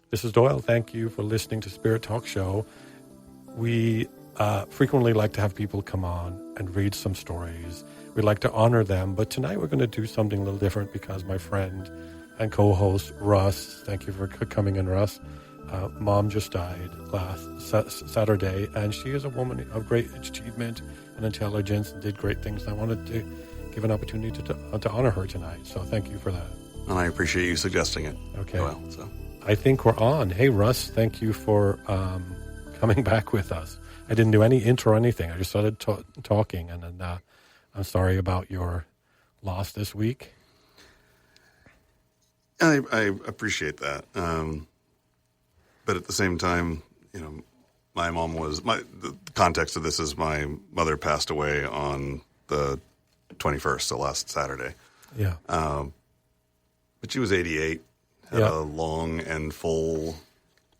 This is Doyle. Thank you for listening to Spirit Talk Show. We frequently like to have people come on and read some stories. We like to honor them, but tonight we're going to do something a little different because my friend and co-host Russ, thank you for coming in, Russ. Mom just died last Saturday, and she is a woman of great achievement and intelligence and did great things. I wanted to give an opportunity to honor her tonight, so thank you for that. And I appreciate you suggesting it. Okay. Well, so. I think we're on. Hey, Russ, thank you for coming back with us. I didn't do any intro or anything. I just started talking, and then I'm sorry about your loss this week. I appreciate that. But at the same time, you know, my mom the context of this is my mother passed away on the 21st, so last Saturday. Yeah. But she was 88, had a long and full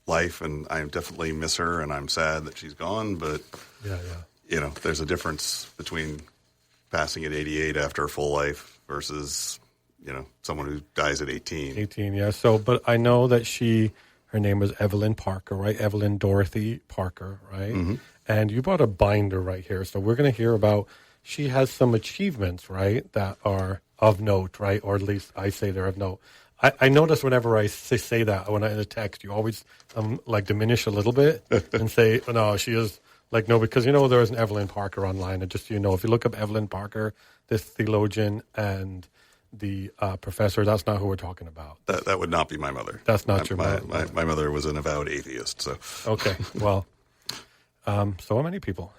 life, and I definitely miss her, and I'm sad that she's gone, but, you know, there's a difference between passing at 88 after a full life versus, you know, someone who dies at 18. 18, yeah. So, but I know that her name was Evelyn Parker, right? Evelyn Dorothy Parker, right? Mm-hmm. And you brought a binder right here. So we're going to hear about, she has some achievements, right, that are of note, right? Or at least I say they're of note. I notice whenever I say that, when I in a text, you always like diminish a little bit and say, oh, no, she is like, no, because, you know, there is an Evelyn Parker online. And just, you know, if you look up Evelyn Parker, this theologian and the professor, that's not who we're talking about. That would not be my mother. That's not your mother. My mother was an avowed atheist. So okay, well, so many people.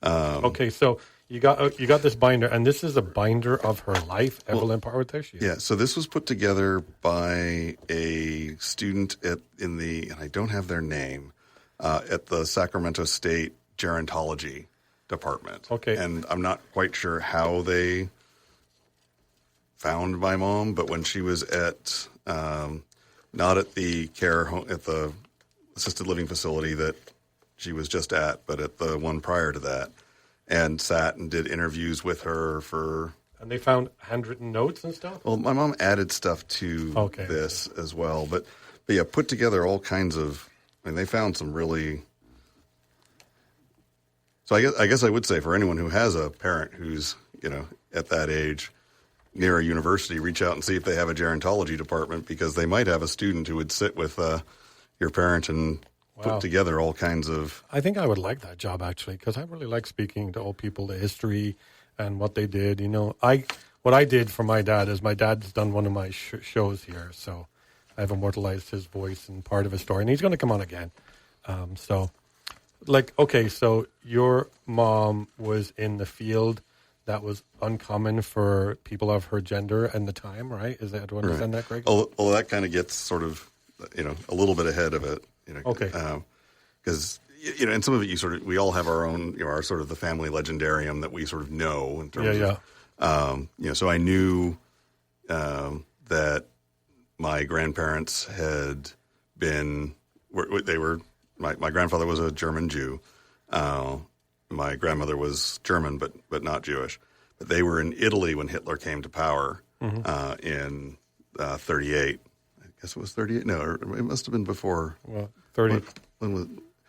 Okay, so you got this binder, and this is a binder of her life. Evelyn Parker, there she is. Yeah, so this was put together by a student and I don't have their name, at the Sacramento State Gerontology Department. Okay, and I'm not quite sure how they found my mom, but when she was at not at the care home, at the assisted living facility that she was just at, but at the one prior to that, and sat and did interviews with her for. And they found handwritten notes and stuff. Well, my mom added stuff to this as well, but yeah, put together all kinds of. I mean, they found some really. So I guess I would say for anyone who has a parent who's, you know, at that age, near a university, reach out and see if they have a gerontology department, because they might have a student who would sit with your parent and put together all kinds of. I think I would like that job, actually, because I really like speaking to old people, the history and what they did. You know, what I did for my dad is my dad's done one of my shows here, so I've immortalized his voice and part of his story, and he's going to come on again. So your mom was in the field that was uncommon for people of her gender and the time, right? Do I understand that correctly? Well, that kind of gets sort of, you know, a little bit ahead of it, you know. Okay. Because, you know, and some of it we all have our own, you know, our sort of the family legendarium that we sort of know in terms of, you know, so I knew that my grandparents had been, my grandfather was a German Jew. My grandmother was German, but not Jewish. But they were in Italy when Hitler came to power in 38. I guess it was 38. No, it must have been before. Well, 30. When was?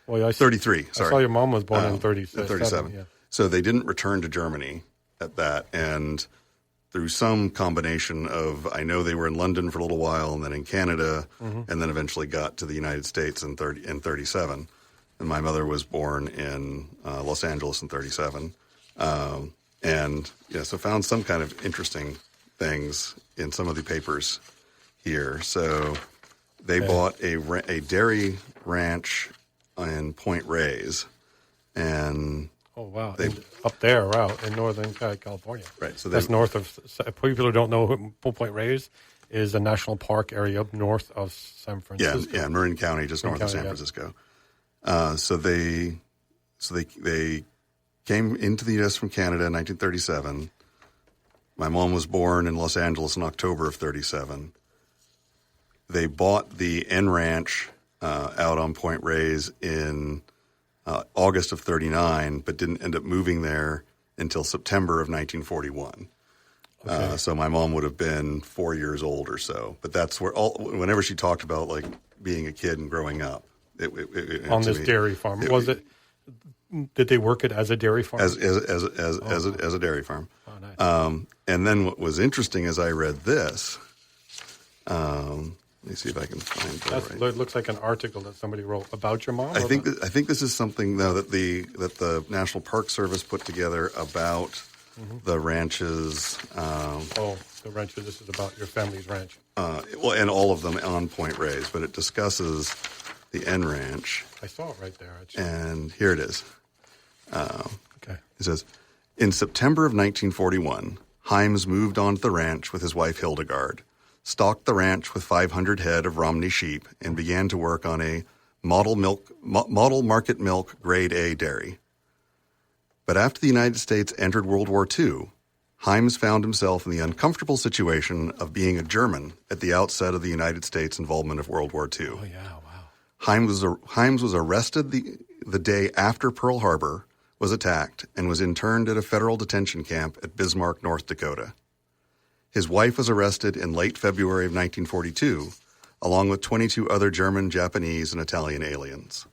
Well, 33. Sorry, I saw your mom was born in 37. Yeah. So they didn't return to Germany at that, and through some combination of, I know they were in London for a little while, and then in Canada, and then eventually got to the United States in 37. And my mother was born in Los Angeles in 37. And so found some kind of interesting things in some of the papers here. So they bought a dairy ranch in Point Reyes. And oh, wow. Up there, in Northern California. Right. So that's north of, people who don't know, Point Reyes is a national park area up north of San Francisco. Yeah, Marin County, just north of San Francisco. So they came into the U.S. from Canada in 1937. My mom was born in Los Angeles in October of 37. They bought the N Ranch out on Point Reyes in August of 39, but didn't end up moving there until September of 1941. Okay. So my mom would have been 4 years old or so. But that's where whenever she talked about like being a kid and growing up. On this dairy farm. Did they work it as a dairy farm? As a dairy farm. Oh, nice. And then what was interesting as I read this, let me see if I can find it. It looks like an article that somebody wrote about your mom. I think this is something though that the National Park Service put together about the ranches. The ranches. This is about your family's ranch. And all of them on Point Reyes, but it discusses the N Ranch. I saw it right there, actually. And here it is. Okay. It says, in September of 1941, Himes moved onto the ranch with his wife Hildegard, stocked the ranch with 500 head of Romney sheep, and began to work on a model market milk grade A dairy. But after the United States entered World War II, Himes found himself in the uncomfortable situation of being a German at the outset of the United States involvement of World War II. Oh, yeah, wow. Himes was arrested the day after Pearl Harbor was attacked and was interned at a federal detention camp at Bismarck, North Dakota. His wife was arrested in late February of 1942, along with 22 other German, Japanese, and Italian aliens.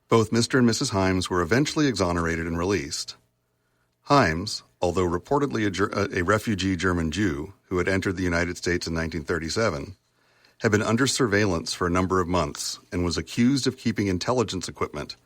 Both Mr. and Mrs. Himes were eventually exonerated and released. Himes, although reportedly a refugee German Jew who had entered the United States in 1937, had been under surveillance for a number of months and was accused of keeping intelligence equipment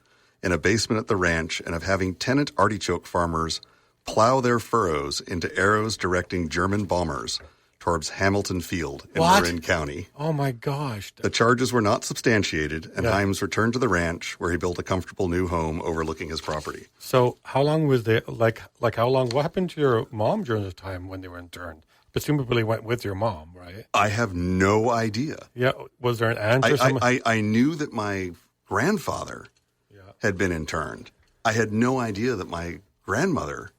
in a basement at the ranch and of having tenant artichoke farmers plow their furrows into arrows directing German bombers towards Hamilton Field in Marin County. Oh, my gosh. The charges were not substantiated, and Himes returned to the ranch where he built a comfortable new home overlooking his property. So how long was they, like how long, what happened to your mom during this time when they were interned? Presumably went with your mom, right? I have no idea. Yeah. Was there an aunt or something? I knew that my grandfather had been interned. I had no idea that my grandmother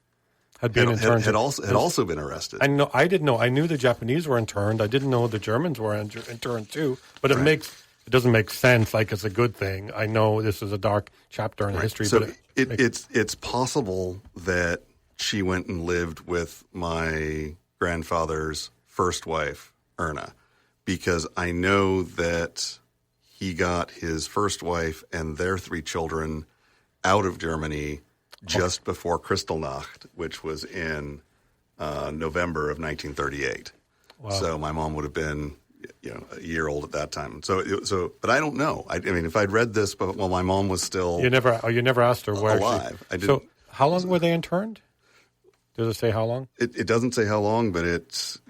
had also been arrested. I didn't know. I knew the Japanese were interned. I didn't know the Germans were interned too. But it doesn't make sense. Like it's a good thing. I know this is a dark chapter in history. So but it's possible that she went and lived with my grandfather's first wife, Erna, because I know that he got his first wife and their 3 children out of Germany just before Kristallnacht, which was in November of 1938. Wow. So my mom would have been, a year old at that time. So, but I don't know. I mean, if I'd read this, but my mom was still you never asked her where alive. So how long were they interned? Does it say how long? It doesn't say how long, but it's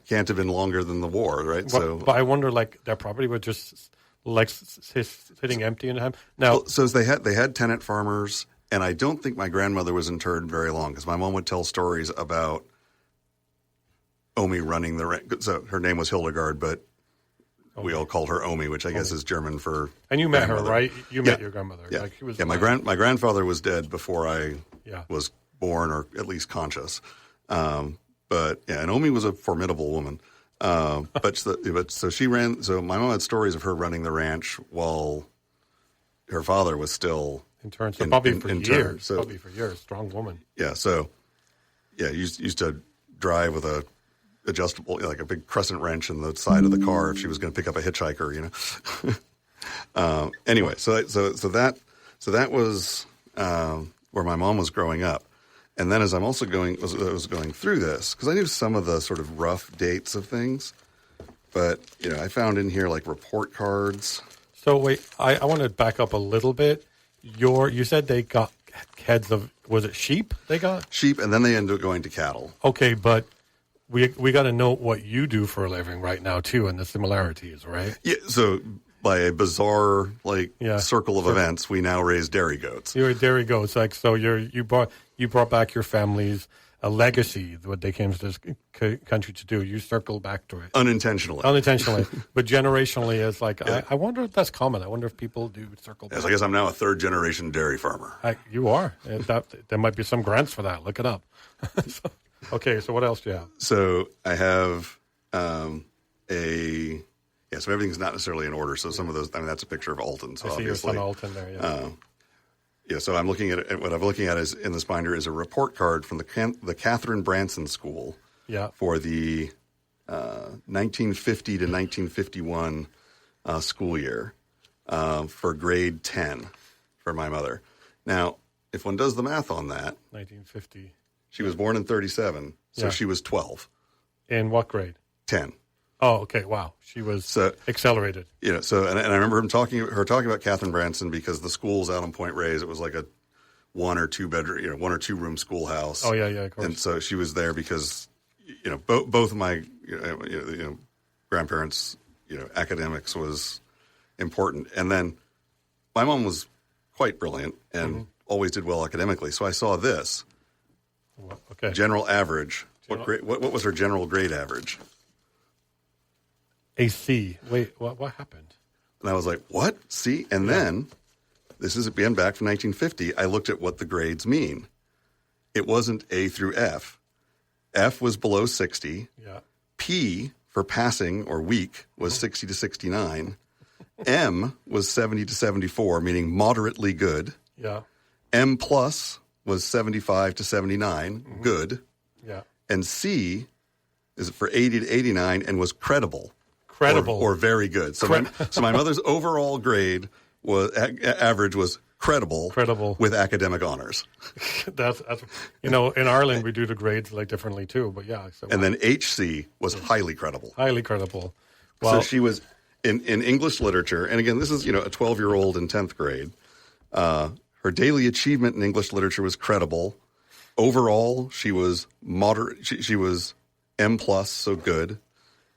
can't have been longer than the war, right? But I wonder, their property was just sitting empty in time. Now, so they had tenant farmers. And I don't think my grandmother was interned very long because my mom would tell stories about Omi running the ranch. So her name was Hildegard, but we all called her Omi, which I guess is German for. And you met her, right? You met your grandmother. Yeah, she was my grandfather was dead before I was born, or at least conscious. And Omi was a formidable woman. So she ran. So my mom had stories of her running the ranch while her father was still. Intern, so probably for years. Strong woman. Yeah, so used to drive with a adjustable, like a big crescent wrench in the side of the car if she was going to pick up a hitchhiker, Anyway, so that was where my mom was growing up, and then as I'm also was going through this because I knew some of the sort of rough dates of things, but I found in here like report cards. So wait, I want to back up a little bit. You said they got heads of, was it sheep they got? Sheep, and then they ended up going to cattle. Okay, but we got to know what you do for a living right now, too, and the similarities, right? Yeah, so by a bizarre, circle of events, we now raise dairy goats. You're dairy goats. So you brought back your family's a legacy, what they came to this country to do. You circle back to it. Unintentionally. But generationally, it's I wonder if that's common. I wonder if people do circle back. Yes, I guess I'm now a 3rd-generation dairy farmer. You are. There might be some grants for that. Look it up. So what else do you have? So I have so everything's not necessarily in order. So some of those, that's a picture of Alton. So I see your son Alton there, so I'm looking at what I'm looking at is in this binder is a report card from the Catherine Branson School for the 1950 to 1951 school year for grade 10 for my mother. Now, if one does the math on that, 1950. She was born in 37, so Yeah. she was 12. In what grade? 10. Oh, okay. Wow. She was accelerated. So and I remember her talking about Catherine Branson because the school's out on Point Reyes. It was like a 1 or 2 bedroom, 1 or 2 room schoolhouse. Oh, yeah, of course. And so she was there because, both of my, grandparents, academics was important. And then my mom was quite brilliant and always did well academically. So I saw this. Okay. General average. What was her general grade average? A C. Wait, what happened? And I was like, what? C? And then, this is again back from 1950, I looked at what the grades mean. It wasn't A through F. F was below 60. Yeah. P for passing or weak was 60 to 69. M was 70 to 74, meaning moderately good. Yeah. M plus was 75 to 79, good. Yeah. And C is for 80 to 89 and was credible. Credible. Or very good. So my mother's overall grade was average was credible. Credible. With academic honors. that's in Ireland we do the grades like differently too, but yeah. So, and then HC was highly credible. Highly credible. Well, so she was in English literature, and again, this is a 12-year-old in 10th grade. Her daily achievement in English literature was credible. Overall, she was moderate. She was M plus, so good.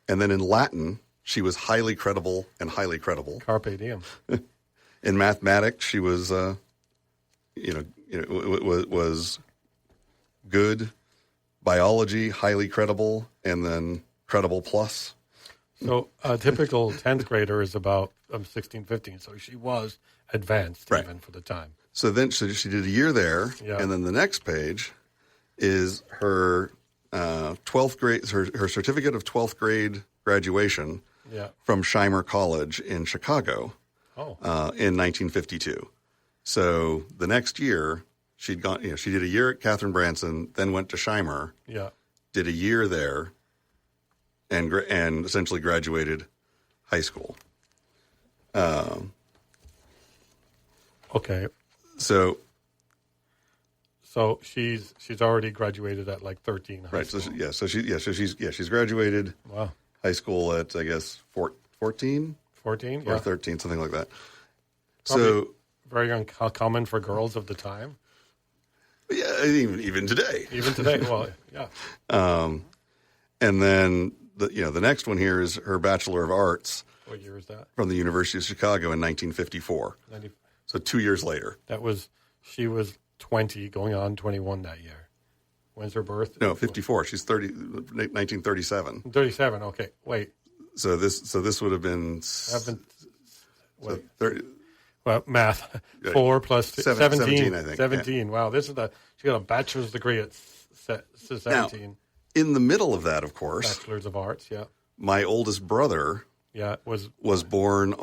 And then in Latin, she was highly credible and highly credible. Carpe diem. In mathematics, she was, was good. Biology, highly credible, and then credible plus. So a typical 10th grader is about 16, 15. So she was advanced even for the time. So then she did a year there, and then the next page is her 12th grade, her certificate of 12th grade graduation from Shimer College in Chicago in 1952. So the next year she'd gone, she did a year at Catherine Branson, then went to Shimer, did a year there, and essentially graduated high school. Okay. So she's already graduated at like 13. Right. School. So she's graduated. Wow. High school at I guess 14 or 13, something like that. Probably so very uncommon for girls of the time. Yeah, even today. Even today, well, yeah. And then the next one here is her Bachelor of Arts. What year is that? From the University of Chicago in 1954. So 2 years later. She was 20, going on 21 that year. When's her birth? No, 54. She's 1937. 37. Okay, wait. So this would have been. Wait. 30. Well, math. 4 plus 17. I think. 17. Yeah. Wow, she got a bachelor's degree at 17. Now, in the middle of that, of course, Bachelor's of Arts. Yeah. My oldest brother. Was born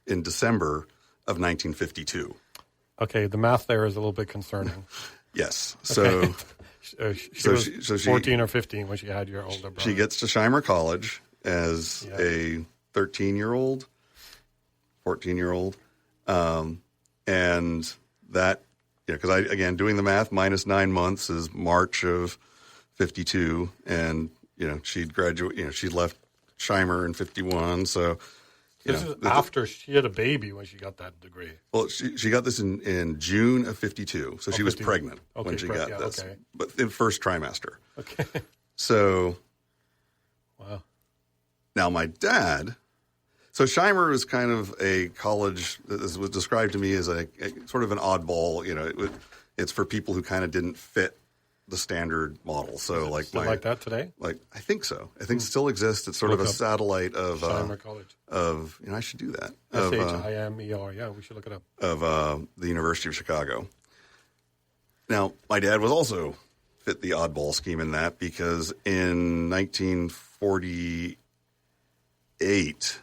in December of 1952. Okay, the math there is a little bit concerning. Yes. So she was 14 or 15 when she had your older brother. She gets to Shimer College as a 13-year-old, 14-year-old. And that, because again, doing the math, minus 9 months is March of 52. And, she'd graduate, she left Shimer in 51. So this is after she had a baby when she got that degree. Well, she got this in June of 52. So she was pregnant when she got this. Okay. But in first trimester. Okay. So. Wow. Now my dad. So Shimer was kind of a college that was described to me as a sort of an oddball. It's for people who kind of didn't fit the standard model. So like that today? Like I think so. I think it still exists. It's sort of a satellite of Shimer College. I should do that. SHIMER. Yeah, we should look it up. Of the University of Chicago. Now my dad was also fit the oddball scheme in that because in 1948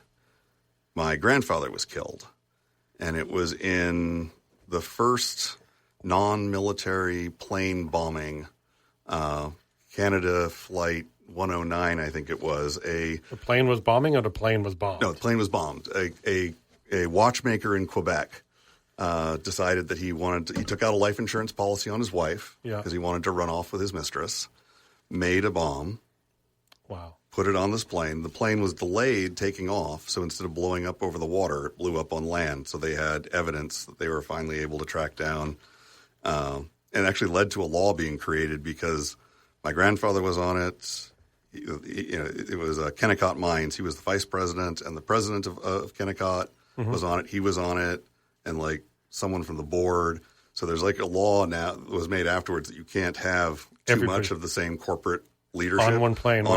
my grandfather was killed, and it was in the first non-military plane bombing, Canada Flight 109, I think it was. The plane was bombing, or the plane was bombed? No, the plane was bombed. A watchmaker in Quebec decided that he took out a life insurance policy on his wife because he wanted to run off with his mistress, made a bomb. Wow. Put it on this plane. The plane was delayed taking off, so instead of blowing up over the water, it blew up on land. So they had evidence that they were finally able to track down, and actually led to a law being created because my grandfather was on it. It was Kennecott Mines. He was the vice president, and the president of Kennecott was on it. He was on it, and like someone from the board. So there's like a law now that was made afterwards that you can't have too much of the same corporate leadership on one plane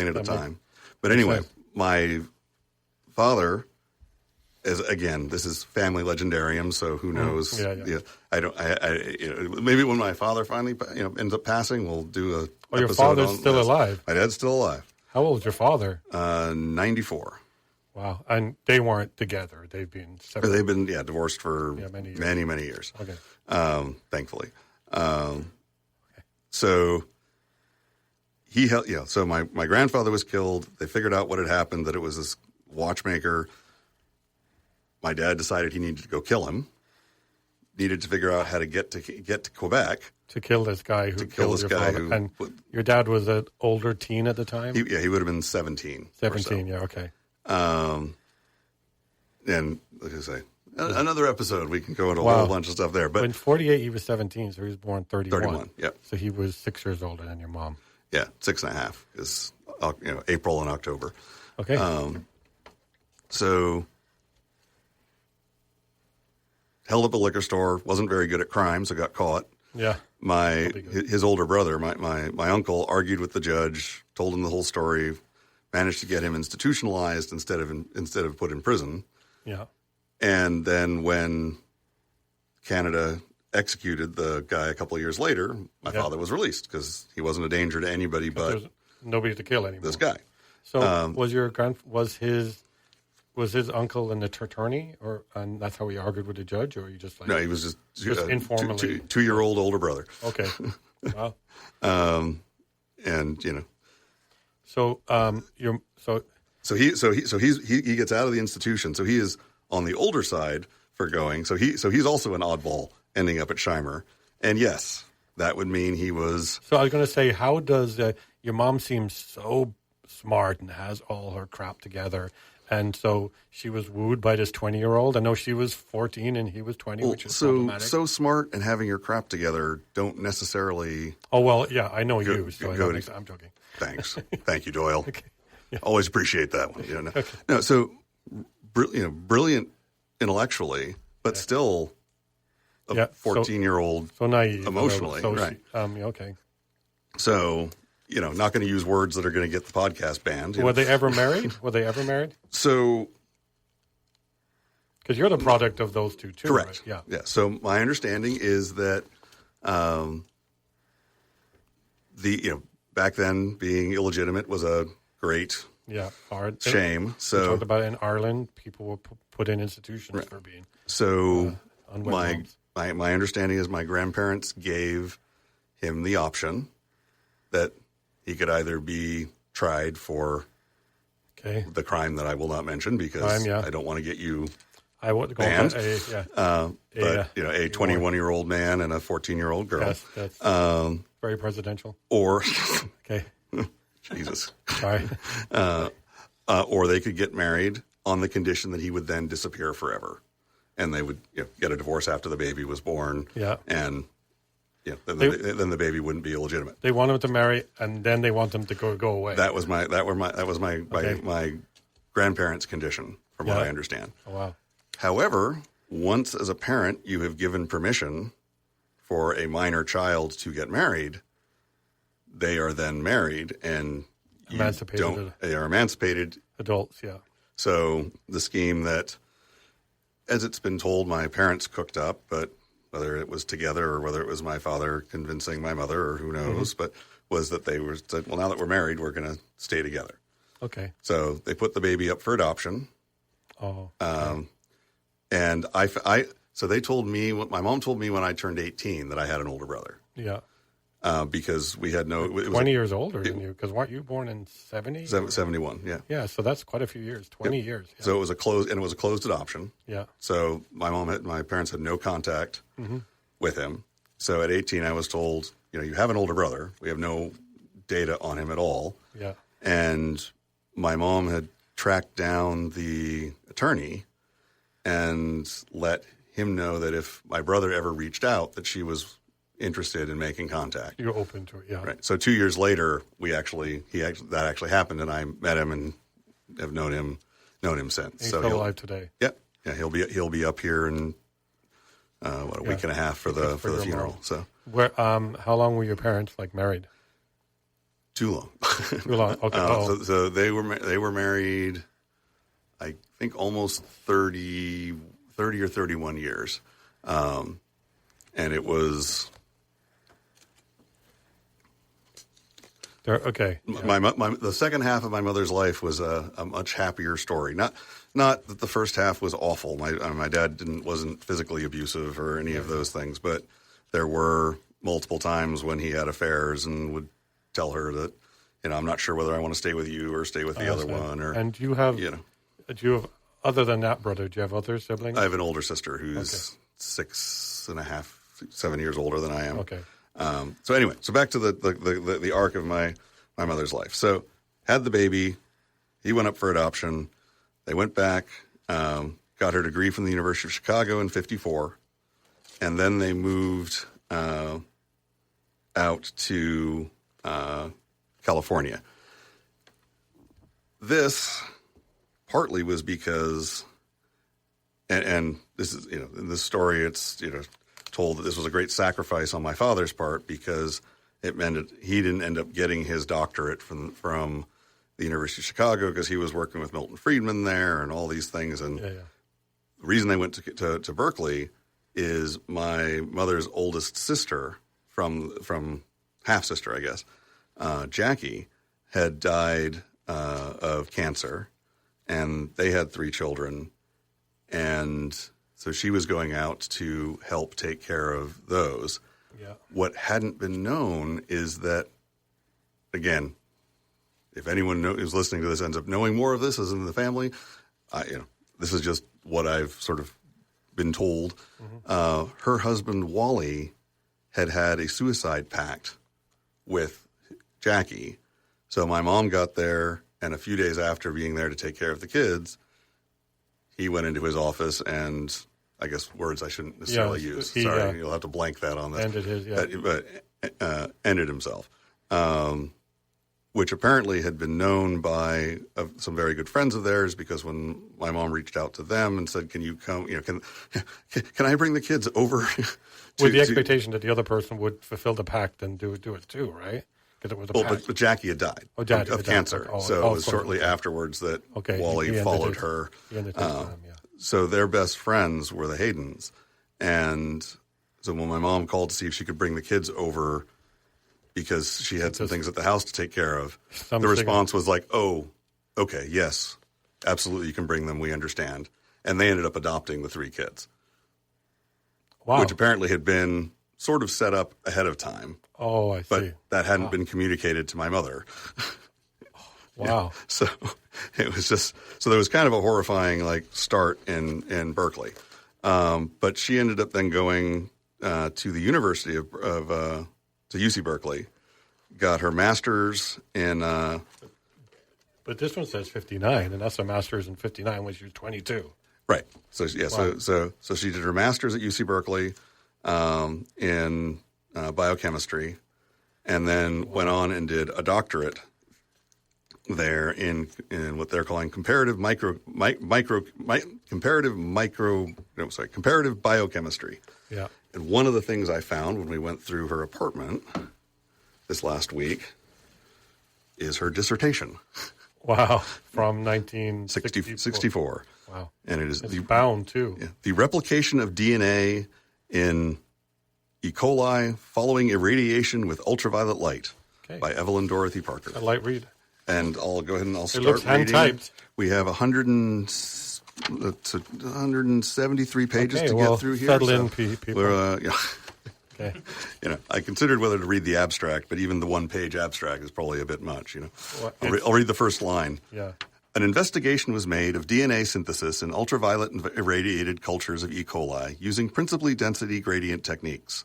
at a time. But anyway, my father is, again, this is family legendarium, so who knows? I don't. Maybe when my father finally ends up passing, we'll do a. Your father's still alive. My dad's still alive. How old is your father? 94. Wow, and they weren't together. They've been separate. They've been divorced for many years. Okay. Thankfully. So. So my grandfather was killed. They figured out what had happened, that it was this watchmaker. My dad decided he needed to go kill him. Needed to figure out how to get to Quebec. To kill this guy who killed your father. And your dad was an older teen at the time? He would have been 17. 17, okay. And like I say, another episode, we can go into a whole bunch of stuff there. But in 48, he was 17, so he was born 31. 31, yeah. So he was 6 years older than your mom. Yeah, 6.5 is April and October. Okay. So held up a liquor store, wasn't very good at crime, so got caught. Yeah. His older brother, my uncle, argued with the judge, told him the whole story, managed to get him institutionalized instead of put in prison. Yeah. And then when Canada executed the guy a couple of years later, my father was released because he wasn't a danger to anybody but nobody to kill anymore. This guy. So was his uncle an attorney, and that's how he argued with the judge, or you just like? No, he was just informally 2-year-old older brother. Okay. Wow. And So he gets out of the institution. So he is on the older side for going. So he's also an oddball ending up at Scheimer. And yes, that would mean he was. So I was going to say, how does your mom seems so smart and has all her crap together, and so she was wooed by this 20-year-old? I know she was 14 and he was 20, which is problematic. So smart and having your crap together don't necessarily. Oh well, yeah, I know you. So I'm joking. Thanks, thank you, Doyle. Okay. Yeah. Always appreciate that one. Okay. No, so brilliant intellectually, but still. A 14-year-old, so naive, emotionally, right? Okay. So not going to use words that are going to get the podcast banned. Were they ever married? So, because you're the product of those two, too. Correct. Right? Yeah. So my understanding is that back then being illegitimate was a great hard shame. So we talked about in Ireland, people were put in institutions for being unwed My understanding is my grandparents gave him the option that he could either be tried for the crime that I will not mention because I don't want to get you banned. But a 21-year-old man and a 14-year-old girl. Yes, that's very presidential. Or Jesus. Sorry. Or they could get married on the condition that he would then disappear forever. And they would get a divorce after the baby was born. Yeah. And then the baby wouldn't be illegitimate. They want him to marry, and then they want him to go away. That was my grandparents' condition, from what I understand. Oh, wow. However, once as a parent you have given permission for a minor child to get married, they are then married and they are emancipated adults. Yeah. So the scheme that, as it's been told, my parents cooked up, but whether it was together or whether it was my father convincing my mother or who knows, but was that they were said, well, now that we're married, we're going to stay together. Okay. So they put the baby up for adoption. Oh. Okay. And so they told me, my mom told me when I turned 18 that I had an older brother. Yeah. because we had no... 20 years older than you, because weren't you born in 70? 71, yeah. Yeah, so that's quite a few years, 20 years. Yeah. So it was a closed adoption. Yeah. So my parents had no contact with him. So at 18, I was told, you have an older brother. We have no data on him at all. Yeah. And my mom had tracked down the attorney and let him know that if my brother ever reached out, that she was interested in making contact. You're open to it, yeah. Right. So 2 years later, that actually happened, and I met him and have known him since. He's so still alive today. Yeah. He'll be up here in a week and a half for the funeral. Mom. So how long were your parents married? Too long. Too long. Okay. So they were married, I think, almost 30 or 31 years, and it was. Okay. The second half of my mother's life was a much happier story. Not that the first half was awful. My dad wasn't physically abusive or any of those things, but there were multiple times when he had affairs and would tell her that, I'm not sure whether I want to stay with you or stay with the other one. And do you have, other than that brother, do you have other siblings? I have an older sister who's 6.5, 7 years older than I am. Okay. So back to the arc of my mother's life. So had the baby, he went up for adoption. They went back, got her degree from the University of Chicago in 1954, and then they moved out to California. This partly was because, and this is, in this story, it's, told that this was a great sacrifice on my father's part because it meant he didn't end up getting his doctorate from the University of Chicago because he was working with Milton Friedman there and all these things. And the reason they went to Berkeley is my mother's oldest sister from half-sister, I guess, Jackie, had died of cancer, and they had 3 children, and so she was going out to help take care of those. Yeah. What hadn't been known is that, again, if anyone who's listening to this ends up knowing more of this as in the family, this is just what I've sort of been told. Mm-hmm. Her husband, Wally, had a suicide pact with Jackie. So my mom got there, and a few days after being there to take care of the kids, he went into his office and, I guess words I shouldn't necessarily use. Sorry, you'll have to blank that on this. Ended himself, which apparently had been known by some very good friends of theirs, because when my mom reached out to them and said, "Can you come? Can I bring the kids over?" With the expectation that the other person would fulfill the pact and do it too, right? Because it was a pact. But Jackie had died of cancer, so it was shortly afterwards that Wally followed her. So their best friends were the Haydens. And so when my mom called to see if she could bring the kids over because she had some things at the house to take care of, the response was like, "Oh, okay, yes, absolutely, you can bring them. We understand." And they ended up adopting the 3 kids. Wow. Which apparently had been sort of set up ahead of time. Oh, I see. But that hadn't been communicated to my mother. Wow. So it was so there was kind of a horrifying start in Berkeley. But she ended up then going to the University to UC Berkeley, got her master's in. But this one says 59, and that's a master's in 59 when she was 22. Right. So so she did her master's at UC Berkeley in biochemistry, and then went on and did a doctorate there in what they're calling comparative biochemistry. Yeah. And one of the things I found when we went through her apartment this last week is her dissertation. Wow. From 1964. Wow. And it's bound too. Yeah, the replication of DNA in E. coli following irradiation with ultraviolet light by Evelyn Dorothy Parker. A light read. And I'll go ahead and I'll start reading. Hand-typed. We have 173 pages to get through here. Settle in, people. Okay. I considered whether to read the abstract, but even the one-page abstract is probably a bit much. Well, I'll read the first line. Yeah. An investigation was made of DNA synthesis in ultraviolet irradiated cultures of E. coli using principally density gradient techniques.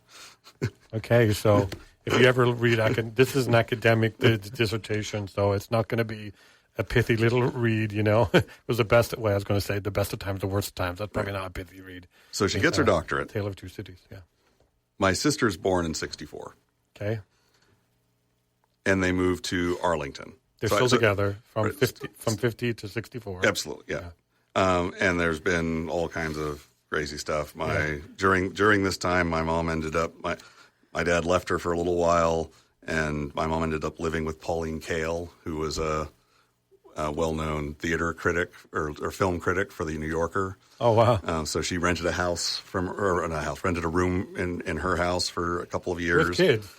Okay, so if you ever read, this is an academic dissertation, so it's not going to be a pithy little read, It was the best, I was going to say the best of times, the worst of times. That's probably not a pithy read. So she gets her doctorate. Tale of Two Cities, yeah. My sister's born in 1964. Okay. And they moved to Arlington. They're still together from 50 to 64. Absolutely, yeah. And there's been all kinds of crazy stuff. During this time, my mom ended up my dad left her for a little while, and my mom ended up living with Pauline Kael, who was a well-known theater critic or film critic for the New Yorker. Oh wow! So she rented a house rented a room in her house for a couple of years with kids,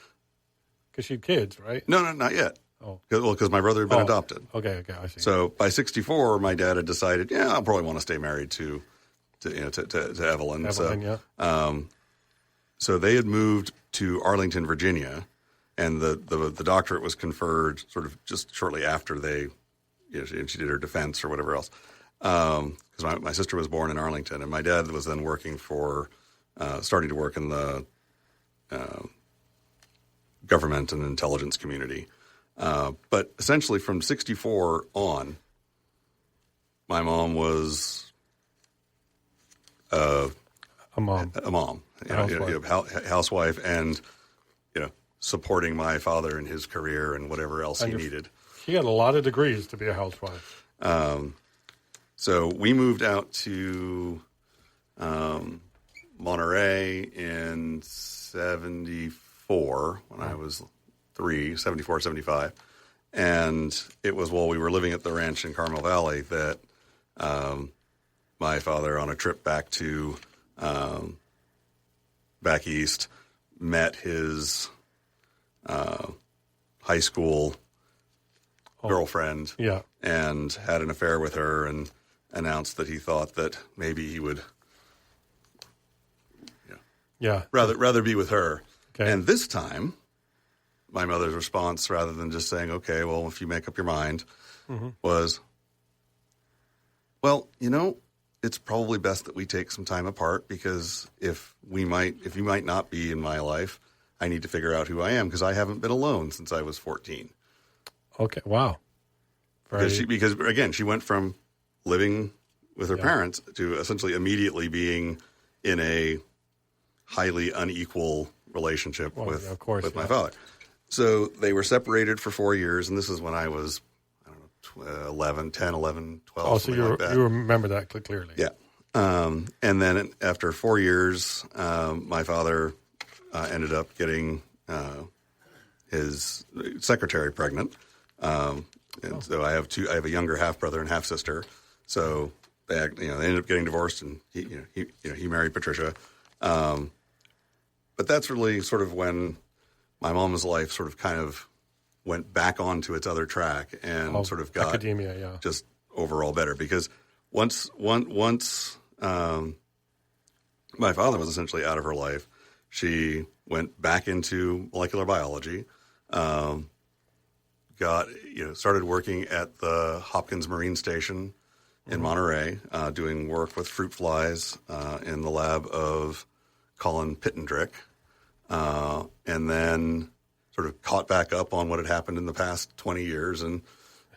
because she had kids, right? No, not yet. Oh. Because my brother had been adopted. Okay, I see. So by 1964, my dad had decided, I'll probably want to stay married to Evelyn. So they had moved to Arlington, Virginia, and the doctorate was conferred sort of just shortly after she did her defense or whatever else. Because my sister was born in Arlington, and my dad was then starting to work in the government and intelligence community. But essentially from 1964 on, my mom was a mom, housewife, and supporting my father in his career and whatever else he needed. She had a lot of degrees to be a housewife. So we moved out to Monterey in 1974 when I was 74, 75. And it was while we were living at the ranch in Carmel Valley that my father, on a trip back east, met his high school girlfriend and had an affair with her and announced that he thought that maybe he would rather be with her. Okay. And this time, my mother's response, rather than just saying, okay, well, if you make up your mind, was, well, it's probably best that we take some time apart, because if you might not be in my life, I need to figure out who I am, because I haven't been alone since I was 14. Okay, wow. Because again, she went from living with her parents to essentially immediately being in a highly unequal relationship with my father. So they were separated for 4 years, and this is when I was, 11, 12. Oh, so you remember that clearly. Yeah. And then after 4 years, my father ended up getting his secretary pregnant. So I have a younger half brother and half sister. So they ended up getting divorced, and he married Patricia. But that's really sort of when my mom's life sort of kind of went back onto its other track and sort of got academia, just overall better. Because once my father was essentially out of her life, she went back into molecular biology, started working at the Hopkins Marine Station in Monterey, doing work with fruit flies in the lab of Colin Pittendrick, and then sort of caught back up on what had happened in the past 20 years and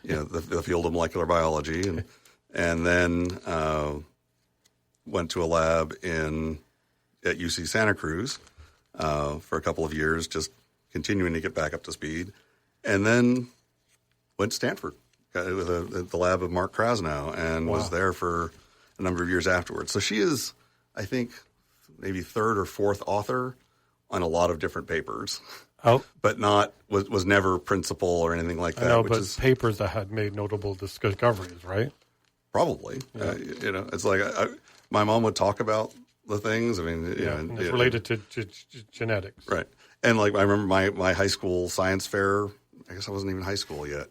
the field of molecular biology, and then went to a lab at UC Santa Cruz for a couple of years, just continuing to get back up to speed, and then went to Stanford with the lab of Mark Krasnow, and was there for a number of years afterwards. So she is, I think, maybe third or fourth author on a lot of different papers. Oh, but was never principal or anything like that. I know, but papers that had made notable discoveries, right? Probably. Yeah. It's like my mom would talk about the things. I mean, and it's related to genetics, right? And like I remember my high school science fair. I guess I wasn't even in high school yet.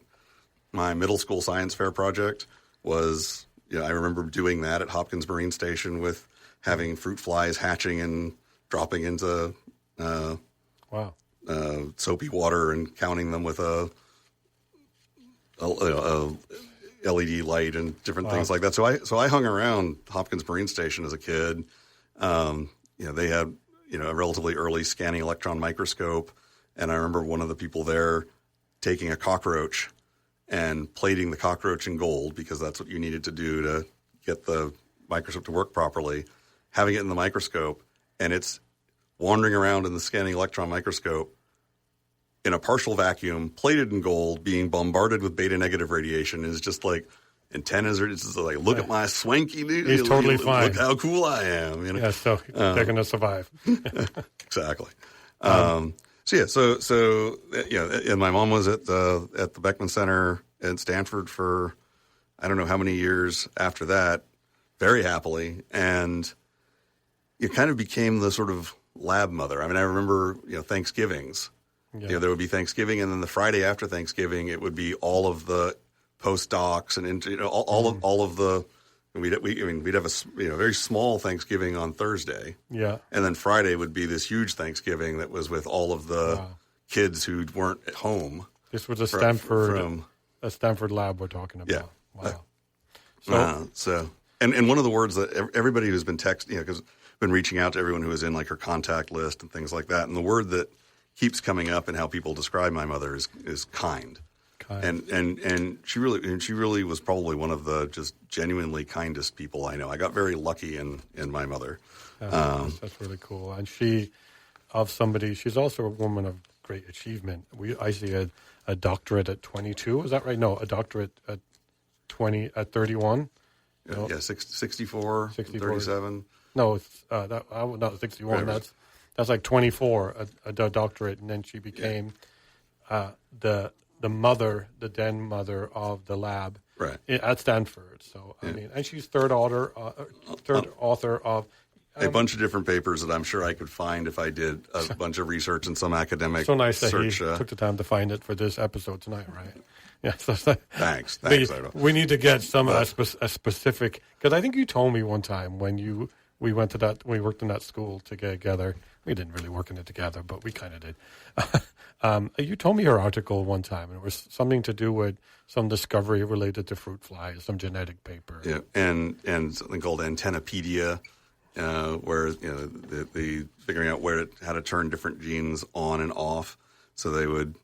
My middle school science fair project was. I remember doing that at Hopkins Marine Station with having fruit flies hatching and dropping into Wow. Soapy water and counting them with a LED light and different things like that. So I hung around Hopkins Marine Station as a kid. They had a relatively early scanning electron microscope, and I remember one of the people there taking a cockroach and plating the cockroach in gold, because that's what you needed to do to get the microscope to work properly, having it in the microscope, and it's wandering around in the scanning electron microscope in a partial vacuum, plated in gold, being bombarded with beta negative radiation. Is just like antennas are just like, look at my swanky dude. He's totally fine. Look how cool I am. Yeah, so they're going to survive. Exactly. And my mom was at the Beckman Center at Stanford for I don't know how many years after that, very happily, and it kind of became the sort of lab mother. I mean, I remember Thanksgivings. Yeah. There would be Thanksgiving, and then the Friday after Thanksgiving, it would be all of the postdocs and all of the. We'd have a very small Thanksgiving on Thursday. Yeah. And then Friday would be this huge Thanksgiving that was with all of the kids who weren't at home. This was a Stanford lab we're talking about. Yeah. Wow. And one of the words that everybody who's been because been reaching out to everyone who was in like her contact list and things like that, and the word that keeps coming up in how people describe my mother is kind. And she really was probably one of the just genuinely kindest people I know. I got very lucky in my mother. That's really cool. And she's also a woman of great achievement. I see a doctorate at 22. Is that right? No, a doctorate at 31. Yeah, 64, 37. No, it's not 61. Whatever. That's like 24, a doctorate, and then she became the mother, the den mother of the lab at Stanford. So I mean, and she's third author of a bunch of different papers that I'm sure I could find if I did a bunch of research and some academic. So nice search, that he took the time to find it for this episode tonight, right? Yeah. Thanks. We need to get some a specific, because I think you told me one time when we worked in that school together. We didn't really work in it together, but we kind of did. You told me your article one time, and it was something to do with some discovery related to fruit flies, some genetic paper. Yeah, and something called Antennapedia, where the figuring out how to turn different genes on and off, so they would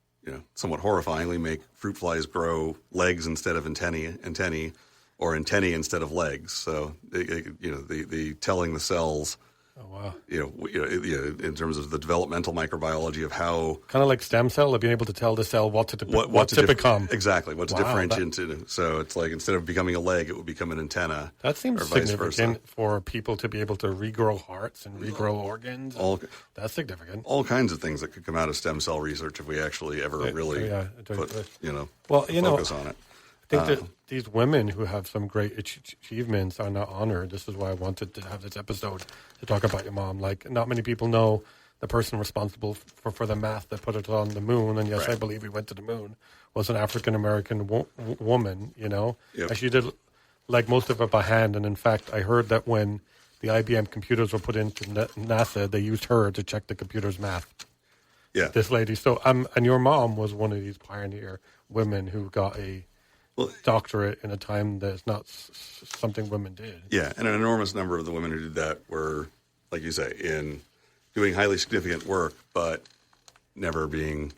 somewhat horrifyingly make fruit flies grow legs instead of antennae, or antennae instead of legs. So the telling the cells. Oh wow! In terms of the developmental microbiology of how kind of like stem cell, of being able to tell the cell what to become. Exactly, what to differentiate into. So it's like instead of becoming a leg, it would become an antenna. That seems significant for people to be able to regrow hearts and regrow organs. That's significant. All kinds of things that could come out of stem cell research if we actually ever really put focus on it. I think that these women who have some great achievements are not honored. This is why I wanted to have this episode to talk about your mom. Like, not many people know the person responsible for the math that put it on the moon. And yes, I believe we went to the moon. Was an African-American woman, Yep. And she did, like, most of it by hand. And in fact, I heard that when the IBM computers were put into NASA, they used her to check the computer's math. Yeah. This lady. So, and your mom was one of these pioneer women who got a doctorate in a time that's not something women did. Yeah, and an enormous number of the women who did that were, like you say, in doing highly significant work, but never being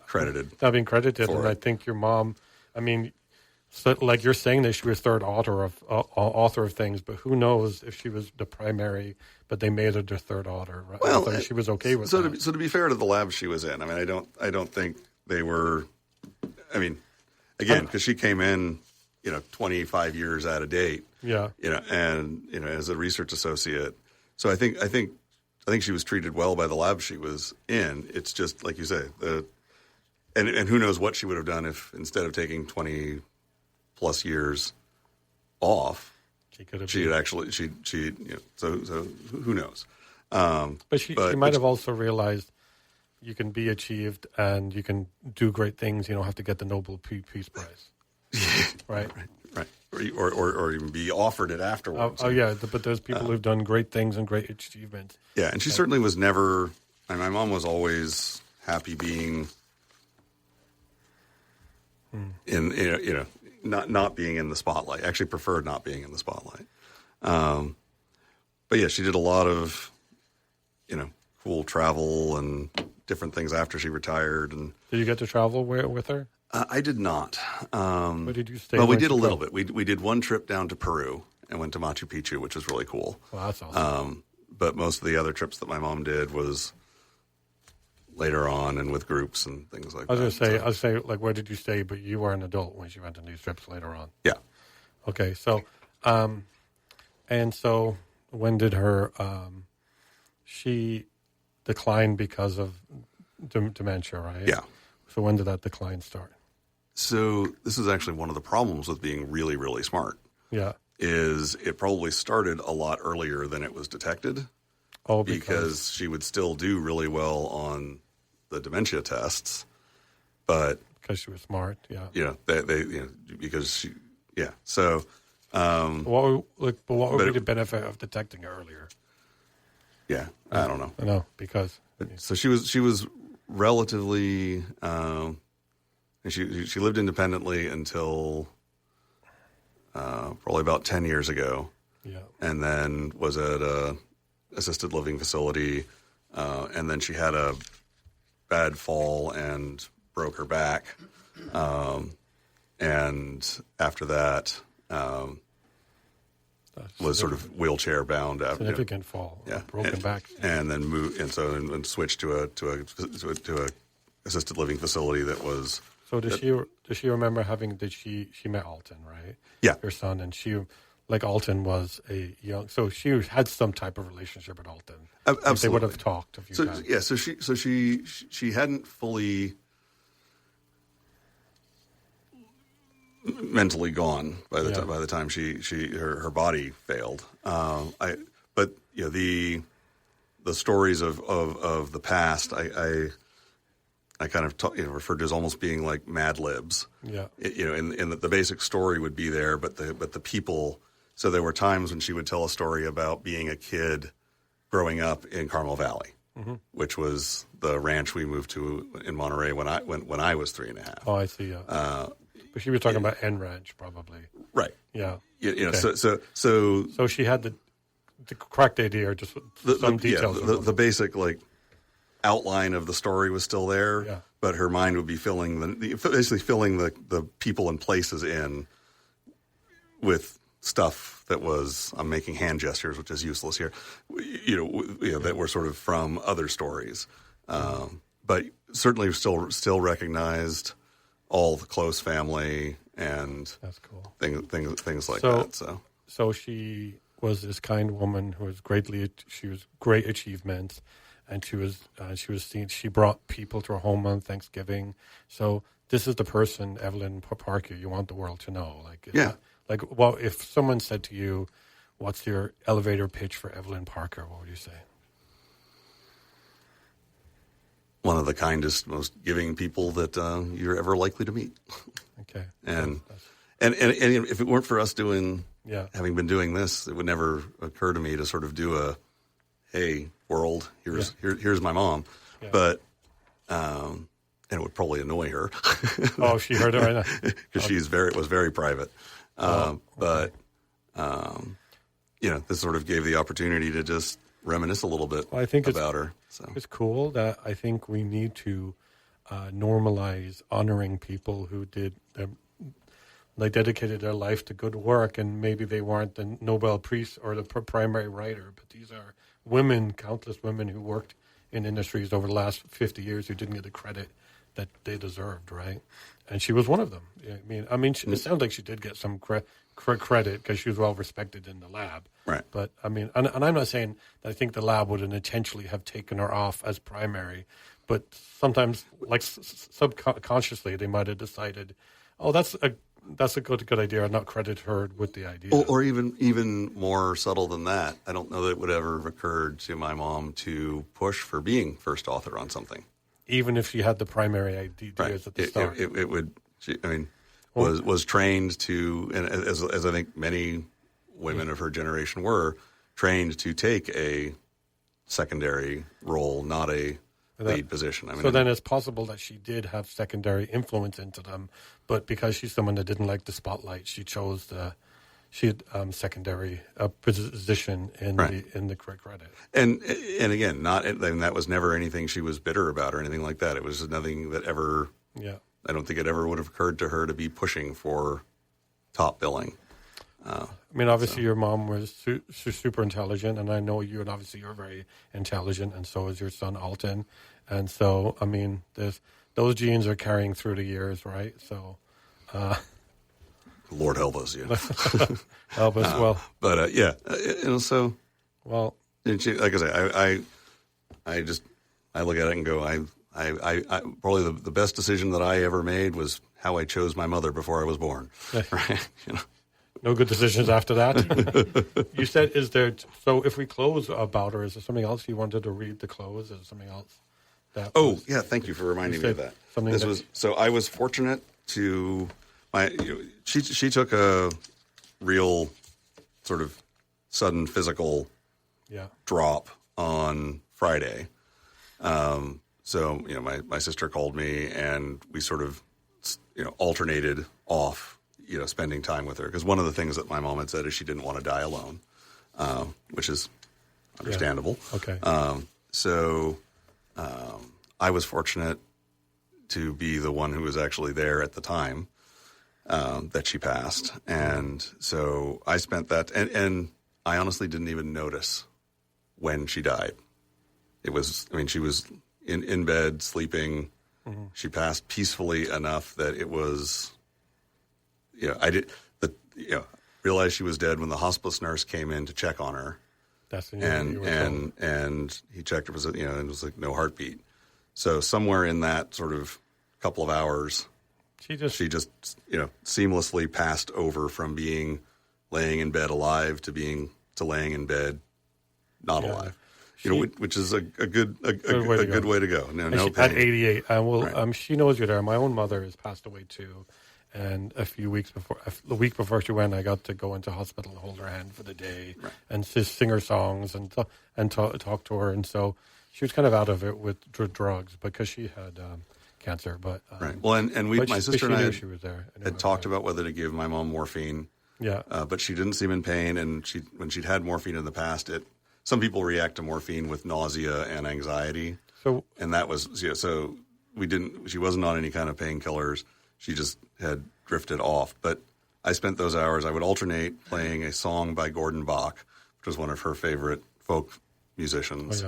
credited. Not being credited, and I think your mom, so like you're saying that she was third author of things, but who knows if she was the primary, but they made her the third author. Right? Well, she was okay with that. So to be fair to the lab she was in, I don't think they were. Again, because she came in, 25 years out of date. Yeah. And as a research associate, so I think she was treated well by the lab she was in. It's just like you say, and who knows what she would have done if instead of taking 20 plus years off, she so who knows? But she might have also realized you can be achieved and you can do great things. You don't have to get the Nobel Peace Prize, right? Right. Or even be offered it afterwards. But there's people who've done great things and great achievements. Yeah, and she certainly was never And my mom was always happy being in, not being in the spotlight. Actually preferred not being in the spotlight. But yeah, she did a lot of, cool travel and different things after she retired. And did you get to travel with her? I did not. Where did you stay? Well, we did a little bit. We did one trip down to Peru and went to Machu Picchu, which was really cool. Well, that's awesome. But most of the other trips that my mom did was later on and with groups and things like that. I was going to say, like, where did you stay? But you were an adult when she went on these trips later on. Yeah. Okay. So, and so when did her, she decline because of dementia, right? Yeah. So when did that decline start? So this is actually one of the problems with being really, really smart. Yeah. Is it probably started a lot earlier than it was detected. Oh, because she would still do really well on the dementia tests, but because she was smart, yeah. Because she, yeah. So, what would be the benefit of detecting earlier? Yeah, I don't know. I know because so she was relatively. She lived independently until probably about 10 years ago. Yeah, and then was at a assisted living facility, and then she had a bad fall and broke her back, and after that was sort of wheelchair bound. Significant fall, yeah, broken back, and then moved, and switched to a assisted living facility that was. So does she remember having? She met Alton, right? Yeah, her son, and she. Like Alton was a young, so she had some type of relationship with Alton. Absolutely, they would have talked a few times. Yeah, so she hadn't fully mentally gone by the time her body failed. But the stories of the past, I kind of referred to as almost being like Mad Libs. Yeah, in the basic story would be there, but the people. So there were times when she would tell a story about being a kid growing up in Carmel Valley, which was the ranch we moved to in Monterey when I was 3.5. Oh, I see. Yeah. But she was talking about N Ranch, probably. Right. Yeah. Okay. So she had the correct idea, or just some details. The basic outline of the story was still there, yeah. But her mind would be filling the people and places in with stuff that was, I'm making hand gestures, which is useless here, that were sort of from other stories. But certainly still recognized all the close family and that's cool. Things like that. So she was this kind woman who was she was great achievements, and she was seen. She brought people to her home on Thanksgiving. So this is the person, Evelyn Parker, you want the world to know. If someone said to you, what's your elevator pitch for Evelyn Parker, what would you say? One of the kindest, most giving people that you're ever likely to meet. Okay. And if it weren't for us having been doing this, it would never occur to me to sort of do a, hey, world, here's my mom. Yeah. But, and it would probably annoy her. Oh, she heard it right now? Because was very private. But this sort of gave the opportunity to just reminisce a little bit about her. So it's cool that I think we need to normalize honoring people who dedicated their life to good work, and maybe they weren't the Nobel Prize or the primary writer, but these are women, countless women who worked in industries over the last 50 years who didn't get the credit that they deserved, right? And she was one of them. I mean, it sounds like she did get some credit because she was well respected in the lab. Right. But I mean, and I'm not saying that I think the lab would intentionally have taken her off as primary, but sometimes, like subconsciously, they might have decided, oh, that's a good idea, and not credit her with the idea. Or even more subtle than that. I don't know that it would ever have occurred to my mom to push for being first author on something. Even if she had the primary ideas at the start. It would, was trained to, and as I think many women of her generation were, trained to take a secondary role, not a lead position. I mean, so then it's possible that she did have secondary influence into them, but because she's someone that didn't like the spotlight, she chose she had secondary position in the credit. And again, that was never anything she was bitter about or anything like that. It was nothing that ever. Yeah. I don't think it ever would have occurred to her to be pushing for top billing. I mean, obviously, your mom was super intelligent, and I know you, and obviously, you're very intelligent, and so is your son Alton. And so, I mean, those genes are carrying through the years, right? So, Lord help us, yeah. Help us, well. But so. Well, like I say, I look at it and go, I probably the best decision that I ever made was how I chose my mother before I was born. Right? No good decisions after that. You said, so if we close about her, is there something else you wanted to read the close? Is there something else? Thank you for reminding me of that. I was fortunate to, she took a real sort of sudden physical drop on Friday. So, my sister called me and we sort of, alternated off, spending time with her. Because one of the things that my mom had said is she didn't want to die alone, which is understandable. Yeah. Okay. I was fortunate to be the one who was actually there at the time that she passed. And so I spent that, and I honestly didn't even notice when she died. She was in bed sleeping. Mm-hmm. She passed peacefully enough that it was, realized she was dead when the hospice nurse came in to check on her. That's and he checked her, and it was like no heartbeat. So somewhere in that sort of couple of hours, she just seamlessly passed over from being laying in bed alive to laying in bed not alive. Which is a good way to go. No pain. At 88, she knows you're there. My own mother has passed away too, and the week before she went, I got to go into hospital and hold her hand for the day and just sing her songs and talk to her. And so she was kind of out of it with drugs because she had cancer. But my sister and I she was there. had talked about whether to give my mom morphine. Yeah, but she didn't seem in pain, and when she'd had morphine in the past, some people react to morphine with nausea and anxiety. And that was, so we didn't, she wasn't on any kind of painkillers. She just had drifted off. But I spent those hours, I would alternate playing a song by Gordon Bach, which was one of her favorite folk musicians,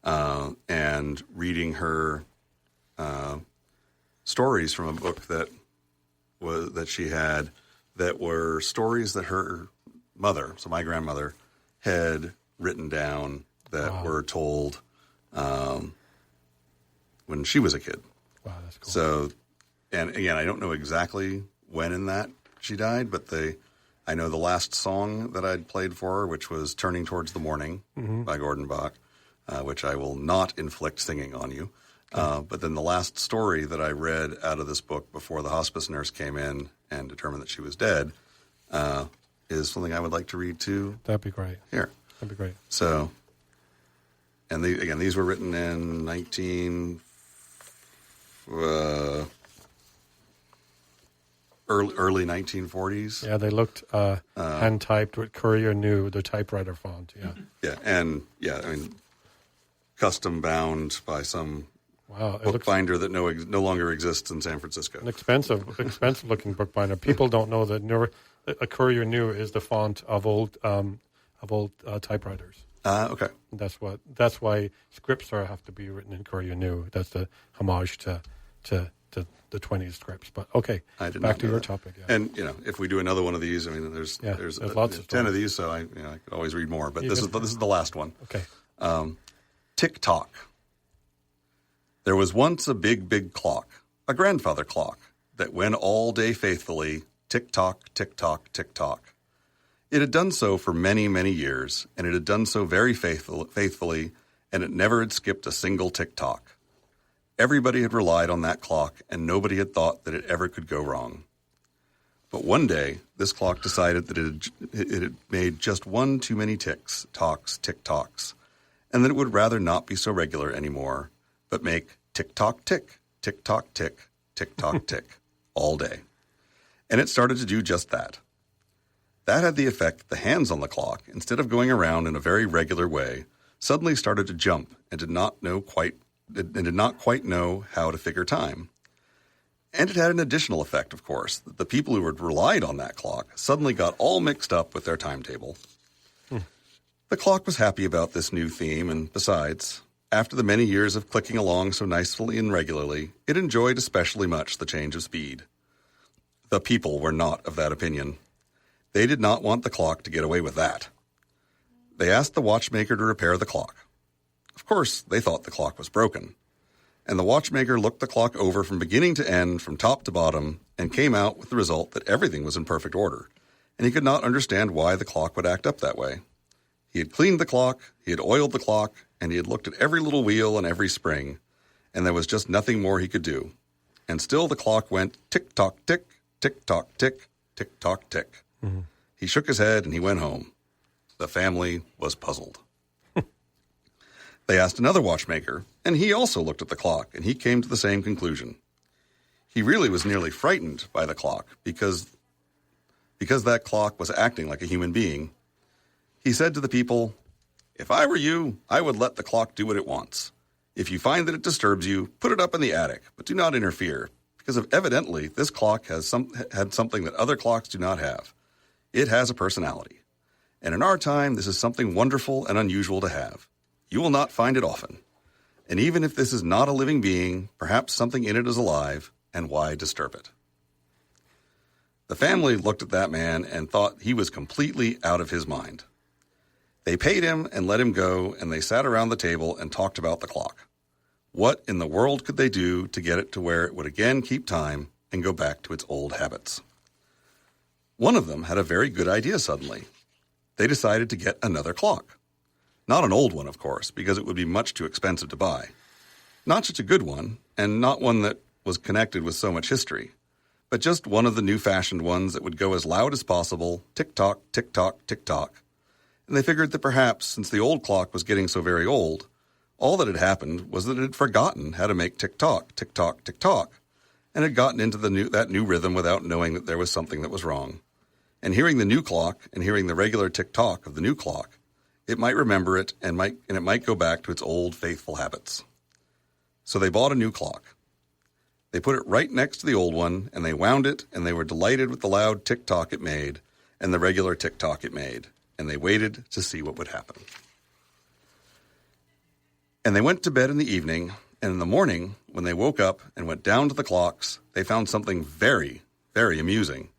and reading her stories from a book that she had that were stories that her mother, so my grandmother, had written down that were told when she was a kid. Wow, that's cool. So, and again, I don't know exactly when in that she died, but I know the last song that I'd played for her, which was Turning Towards the Morning by Gordon Bach, which I will not inflict singing on you. Okay. But then the last story that I read out of this book before the hospice nurse came in and determined that she was dead is something I would like to read too. That'd be great. Here. That'd be great. So, and these were written in early 1940s. Yeah, they looked hand typed with Courier New, the typewriter font. Yeah, custom bound by some bookbinder that no longer exists in San Francisco. An expensive looking bookbinder. People don't know that a Courier New is the font of old typewriters. Okay. That's why scripts have to be written in Courier New. That's the homage to the 20s scripts. But okay, back to your topic. Yeah. And if we do another one of these, there's lots of 10 of these, so I could always read more. But this is the last one. Okay. Tick-tock. There was once a big, big clock, a grandfather clock, that went all day faithfully, tick-tock, tick-tock, tick-tock. It had done so for many, many years, and it had done so very faithfully, and it never had skipped a single tick-tock. Everybody had relied on that clock, and nobody had thought that it ever could go wrong. But one day, this clock decided that it had made just one too many tick-tocks, and that it would rather not be so regular anymore, but make tick-tock tick, tick-tock tick, tick-tock tick all day. And it started to do just that. That had the effect that the hands on the clock, instead of going around in a very regular way, suddenly started to jump and did not quite know how to figure time. And it had an additional effect, of course, that the people who had relied on that clock suddenly got all mixed up with their timetable. The clock was happy about this new theme, and besides, after the many years of clicking along so nicely and regularly, it enjoyed especially much the change of speed. The people were not of that opinion. They did not want the clock to get away with that. They asked the watchmaker to repair the clock. Of course, they thought the clock was broken. And the watchmaker looked the clock over from beginning to end, from top to bottom, and came out with the result that everything was in perfect order, and he could not understand why the clock would act up that way. He had cleaned the clock, he had oiled the clock, and he had looked at every little wheel and every spring, and there was just nothing more he could do. And still the clock went tick-tock tick, tick-tock tick, tick-tock tick. Mm-hmm. He shook his head and he went home. The family was puzzled. They asked another watchmaker, and he also looked at the clock, and he came to the same conclusion. He really was nearly frightened by the clock because that clock was acting like a human being. He said to the people, "If I were you, I would let the clock do what it wants. If you find that it disturbs you, put it up in the attic, but do not interfere, because evidently this clock had something that other clocks do not have. It has a personality. And in our time, this is something wonderful and unusual to have. You will not find it often. And even if this is not a living being, perhaps something in it is alive, and why disturb it?" The family looked at that man and thought he was completely out of his mind. They paid him and let him go, and they sat around the table and talked about the clock. What in the world could they do to get it to where it would again keep time and go back to its old habits? One of them had a very good idea suddenly. They decided to get another clock. Not an old one, of course, because it would be much too expensive to buy. Not such a good one, and not one that was connected with so much history, but just one of the new-fashioned ones that would go as loud as possible, tick-tock, tick-tock, tick-tock. And they figured that perhaps, since the old clock was getting so very old, all that had happened was that it had forgotten how to make tick-tock, tick-tock, tick-tock, and had gotten into that new rhythm without knowing that there was something that was wrong. And hearing the new clock and hearing the regular tick-tock of the new clock, it might remember it and it might go back to its old faithful habits. So they bought a new clock. They put it right next to the old one, and they wound it, and they were delighted with the loud tick-tock it made and the regular tick-tock it made, and they waited to see what would happen. And they went to bed in the evening, and in the morning, when they woke up and went down to the clocks, they found something very, very amusing.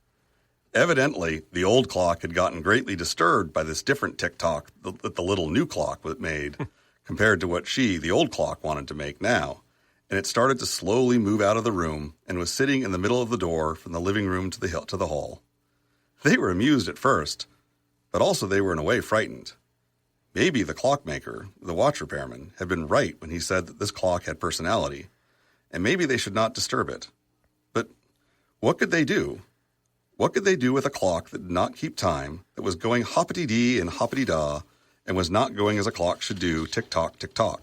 Evidently, the old clock had gotten greatly disturbed by this different tick-tock that the little new clock made compared to what the old clock, wanted to make now. And it started to slowly move out of the room and was sitting in the middle of the door from the living room to the hall. They were amused at first, but also they were in a way frightened. Maybe the clockmaker, the watch repairman, had been right when he said that this clock had personality, and maybe they should not disturb it. But what could they do? What could they do with a clock that did not keep time, that was going hoppity-dee and hoppity-da, and was not going as a clock should do, tick-tock, tick-tock?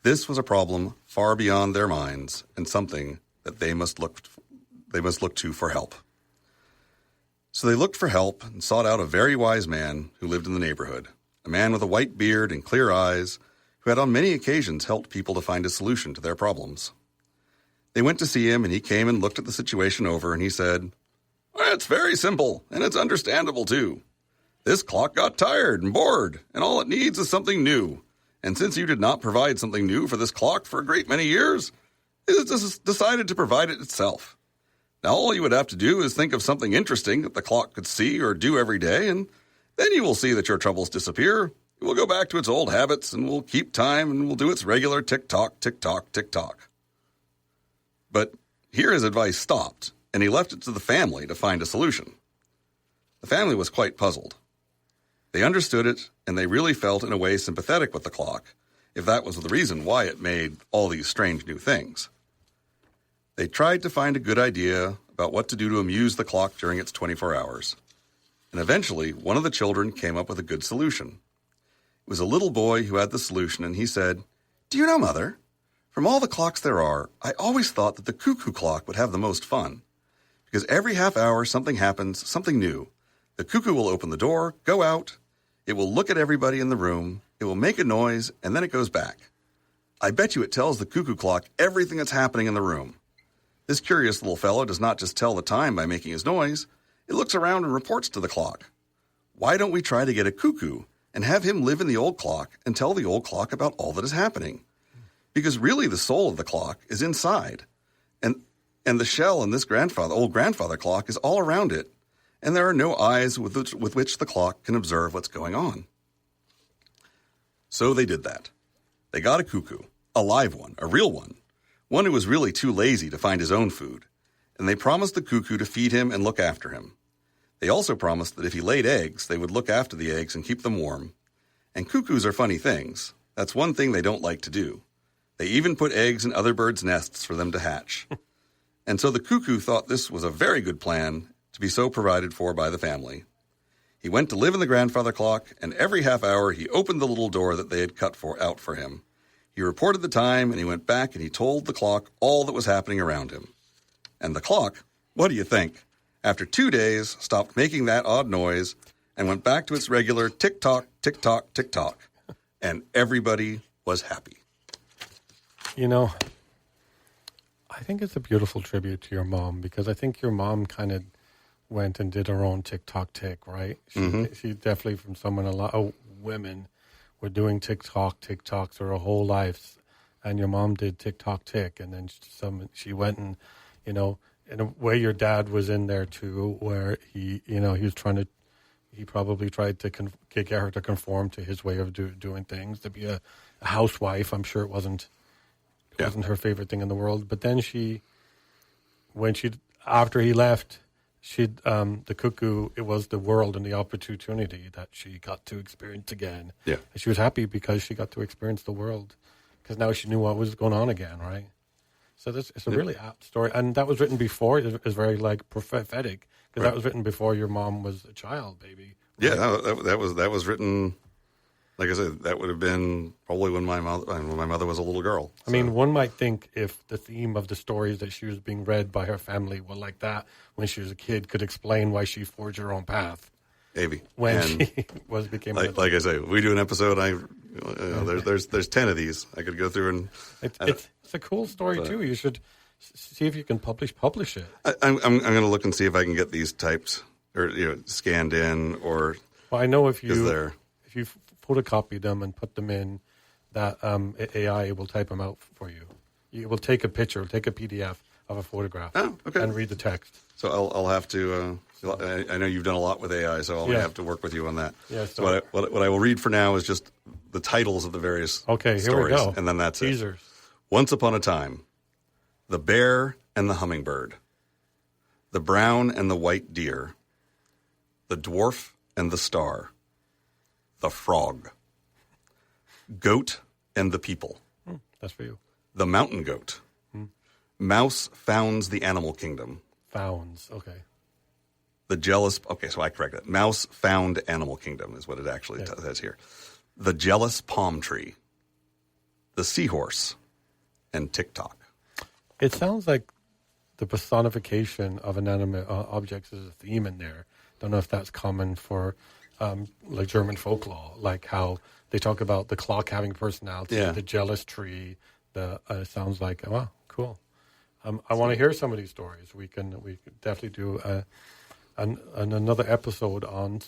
This was a problem far beyond their minds, and something that they must look to for help. So they looked for help and sought out a very wise man who lived in the neighborhood, a man with a white beard and clear eyes, who had on many occasions helped people to find a solution to their problems. They went to see him, and he came and looked at the situation over, and he said, "It's very simple, and it's understandable, too. This clock got tired and bored, and all it needs is something new. And since you did not provide something new for this clock for a great many years, it has decided to provide it itself. Now all you would have to do is think of something interesting that the clock could see or do every day, and then you will see that your troubles disappear. It will go back to its old habits, and will keep time, and will do its regular tick-tock, tick-tock, tick-tock." But here his advice stopped, and he left it to the family to find a solution. The family was quite puzzled. They understood it, and they really felt in a way sympathetic with the clock, if that was the reason why it made all these strange new things. They tried to find a good idea about what to do to amuse the clock during its 24 hours. And eventually, one of the children came up with a good solution. It was a little boy who had the solution, and he said, "Do you know, Mother, from all the clocks there are, I always thought that the cuckoo clock would have the most fun. Because every half hour something happens, something new. The cuckoo will open the door, go out. It will look at everybody in the room. It will make a noise, and then it goes back. I bet you it tells the cuckoo clock everything that's happening in the room. This curious little fellow does not just tell the time by making his noise. It looks around and reports to the clock. Why don't we try to get a cuckoo and have him live in the old clock and tell the old clock about all that is happening? Because really the soul of the clock is inside. And the shell in this old grandfather clock is all around it. And there are no eyes with which the clock can observe what's going on." So they did that. They got a cuckoo, a live one, a real one who was really too lazy to find his own food. And they promised the cuckoo to feed him and look after him. They also promised that if he laid eggs, they would look after the eggs and keep them warm. And cuckoos are funny things. That's one thing they don't like to do. They even put eggs in other birds' nests for them to hatch. And so the cuckoo thought this was a very good plan to be so provided for by the family. He went to live in the grandfather clock, and every half hour he opened the little door that they had cut out for him. He reported the time, and he went back and he told the clock all that was happening around him. And the clock, what do you think? After 2 days, stopped making that odd noise and went back to its regular tick-tock, tick-tock, tick-tock. And everybody was happy. You know, I think it's a beautiful tribute to your mom, because I think your mom kind of went and did her own tick-tock tick, right? She definitely, from someone, a lot of women were doing tick-tock their whole lives. And your mom did tick-tock tick. And then she went and, you know, in a way your dad was in there too, where he probably tried to get her to conform to his way of doing things, to be a housewife. I'm sure it wasn't her favorite thing in the world. But then after he left, the cuckoo, it was the world and the opportunity that she got to experience again. Yeah. And she was happy because she got to experience the world, because now she knew what was going on again, right? So it's a really apt story. And that was written before, it was very like prophetic, because that was written before your mom was a child, baby. Right? Yeah, that was written, like I said, that would have been probably when my mother was a little girl. So. I mean, one might think if the theme of the stories that she was being read by her family were like that when she was a kid, could explain why she forged her own path. Maybe. When she became like I say, we do an episode. There's 10 of these. I could go through and it's a cool story too. You should see if you can publish it. I'm going to look and see if I can get these typed or scanned in or. Well, I know if you photocopy them and put them in, that AI will type them out for you. You will take a picture, take a PDF of a photograph, and read the text. So I'll have to. I know you've done a lot with AI, so I'll have to work with you on that. Yeah. So what I will read for now is just the titles of the various stories, here we go. And then that's Teasers. it. Once upon a time, the bear and the hummingbird, the brown and the white deer, the dwarf and the star, the frog, goat and the people. That's for you. The mountain goat. Mouse founds the animal kingdom. Founds, okay. The jealous, so I correct it. Mouse found animal kingdom is what it actually says here. The jealous palm tree, the seahorse, and TikTok. It sounds like the personification of inanimate objects is a theme in there. Don't know if that's common for like German folklore, like how they talk about the clock having personality, the jealous tree. It sounds like, wow, cool. I want to hear some of these stories. We can definitely do another episode on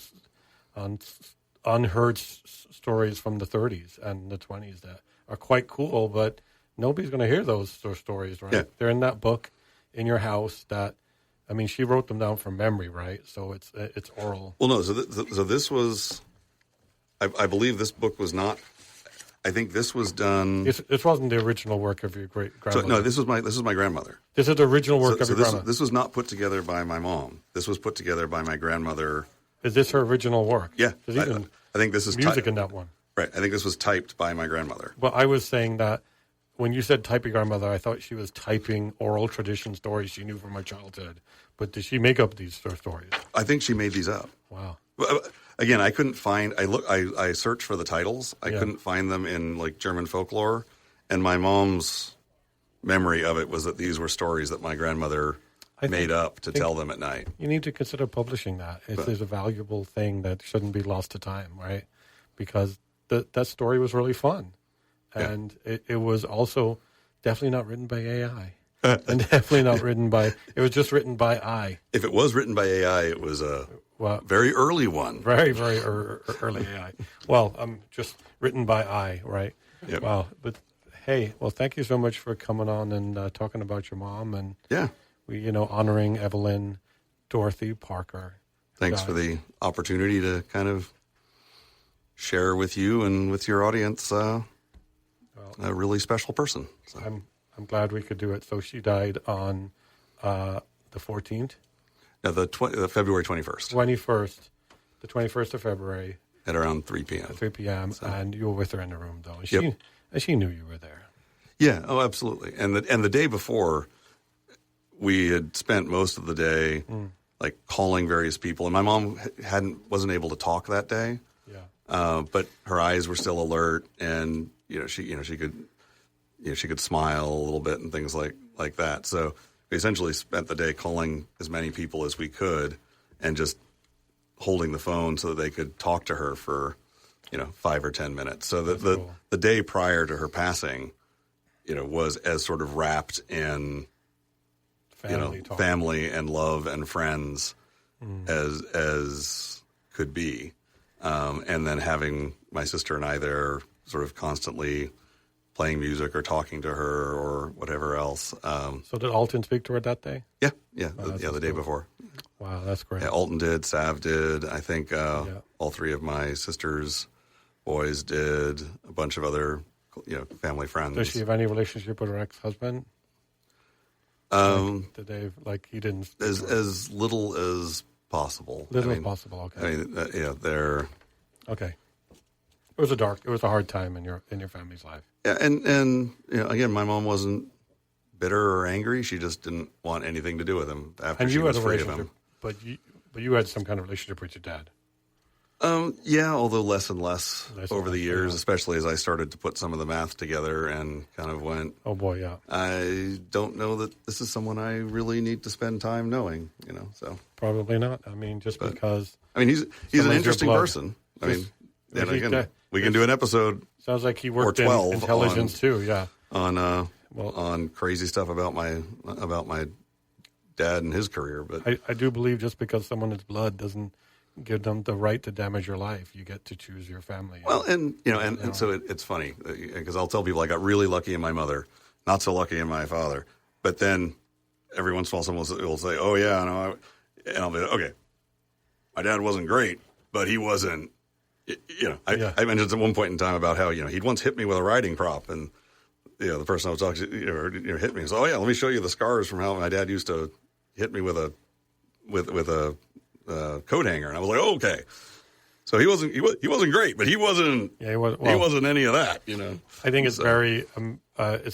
unheard stories from the 30s and the 20s that are quite cool, but nobody's going to hear those stories, right? Yeah. They're in that book in your house that, I mean, she wrote them down from memory, right? So it's oral. Well, no, so this was, I believe this book was not, I think this was done. This wasn't the original work of your great grandmother. So, no, this was my grandmother. This is the original work of your grandmother. This was not put together by my mom. This was put together by my grandmother. Is this her original work? Yeah, I think this is music in that one. Right, I think this was typed by my grandmother. Well, I was saying that when you said type your grandmother, I thought she was typing oral tradition stories she knew from her childhood. But did she make up these stories? I think she made these up. Wow. again, I couldn't find. I searched for the titles. I couldn't find them in like German folklore, and my mom's memory of it was that these were stories that my grandmother made up to tell them at night. You need to consider publishing that. It's a valuable thing that shouldn't be lost to time, right? Because that story was really fun, and it was also definitely not written by AI. And definitely not written by. It was just written by I. If it was written by AI, it was a very early one. Very, very early AI. Well, just written by I, right? Yep. Wow. But hey, well, thank you so much for coming on and talking about your mom and we, honoring Evelyn Dorothy Parker. Thanks for the opportunity to kind of share with you and with your audience a really special person. So. I'm glad we could do it. So she died on the 14th? No, the February 21st. 21st. The 21st of February. At around 3 p.m. At 3 p.m. So. And you were with her in the room, though. And she knew you were there. Yeah, oh, absolutely. And the day before, we had spent most of the day like calling various people. And my mom wasn't able to talk that day. Yeah. But her eyes were still alert, and she could smile a little bit and things like that. So we essentially spent the day calling as many people as we could and just holding the phone so that they could talk to her for, 5 or 10 minutes. So the day prior to her passing, was as sort of wrapped in, family and love and friends as could be. And then having my sister and I there sort of constantly playing music or talking to her or whatever else. So did Alton speak to her that day? Yeah, the day before. Wow, that's great. Yeah, Alton did, Sav did. I think all three of my sister's boys did. A bunch of other, family friends. Does she have any relationship with her ex-husband? Did they he didn't? As little as possible. As possible. Okay. They're okay. It was a hard time in your family's life. Yeah, and again, my mom wasn't bitter or angry. She just didn't want anything to do with him after she was free of him. But you had some kind of relationship with your dad. Yeah, although less and less over the years, especially as I started to put some of the math together and kind of went, oh boy, yeah. I don't know that this is someone I really need to spend time knowing, so. Probably not. I mean, because. I mean, he's an interesting person. I mean, and again, we can do an episode. Sounds like he worked in intelligence too, yeah. On crazy stuff about my dad and his career. But I do believe just because someone is blood doesn't give them the right to damage your life. You get to choose your family. Well, and so it's funny because I'll tell people I got really lucky in my mother, not so lucky in my father. But then every once in a while someone will say, "Oh yeah," and I'll be okay. My dad wasn't great, but he wasn't. I mentioned at one point in time about how he'd once hit me with a riding prop, and the person I was talking to hit me and said, "Oh yeah, let me show you the scars from how my dad used to hit me with a coat hanger." And I was like, "Oh, okay." So he wasn't great, but he wasn't. Yeah, he wasn't any of that. I think it's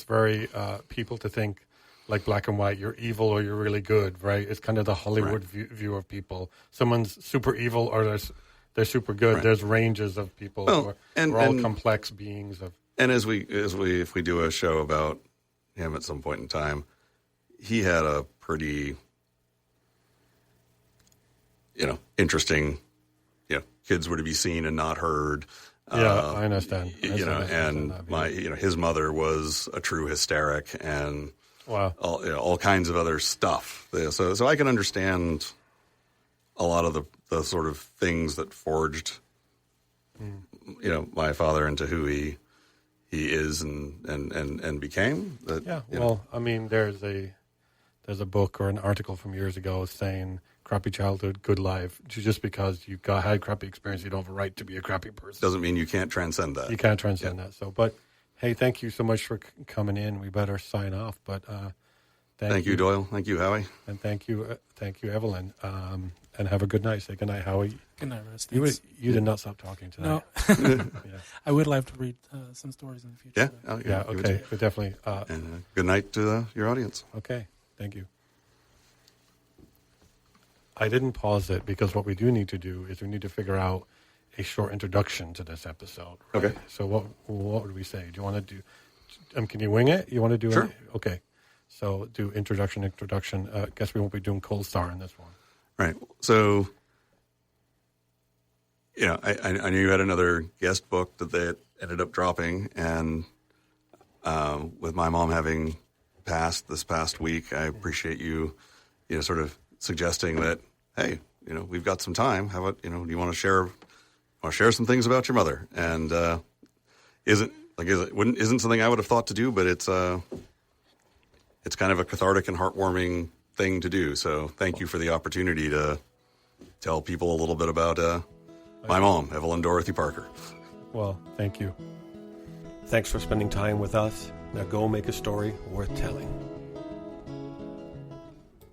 very people to think like black and white. You're evil or you're really good, right? It's kind of the Hollywood view of people. Someone's super evil or they're super good. Right. There's ranges of people. We're all complex beings. And if we do a show about him at some point in time, he had a pretty, interesting, kids were to be seen and not heard. Yeah, I understand. His mother was a true hysteric and all kinds of other stuff. So I can understand a lot of the sort of things that forged, my father into who he is and became. I mean, there's a book or an article from years ago saying crappy childhood, good life. Just because you had crappy experience, you don't have a right to be a crappy person. Doesn't mean you can't transcend that. You can't transcend that. So, but hey, thank you so much for coming in. We better sign off, but thank you, Doyle. Thank you, Howie. And thank you, Evelyn. And have a good night. Say good night, Howie. Good night, Russ. You did not stop talking tonight. No. I would like to read some stories in the future. Yeah. Okay. But definitely. And good night to your audience. Okay. Thank you. I didn't pause it because what we do need to do is we need to figure out a short introduction to this episode. Right? Okay. So what would we say? Do you want to do? Can you wing it? You want to do? Sure. Okay. So do introduction. Guess we won't be doing cold star in this one. Right. So, I knew you had another guest book that they ended up dropping, and with my mom having passed this past week, I appreciate you, sort of suggesting that, hey, we've got some time. How about, do you want to share some things about your mother? And isn't something I would have thought to do, but it's kind of a cathartic and heartwarming thing to do. So thank you for the opportunity to tell people a little bit about my mom, Evelyn Dorothy Parker. Well, thank you. Thanks for spending time with us. Now go make a story worth telling.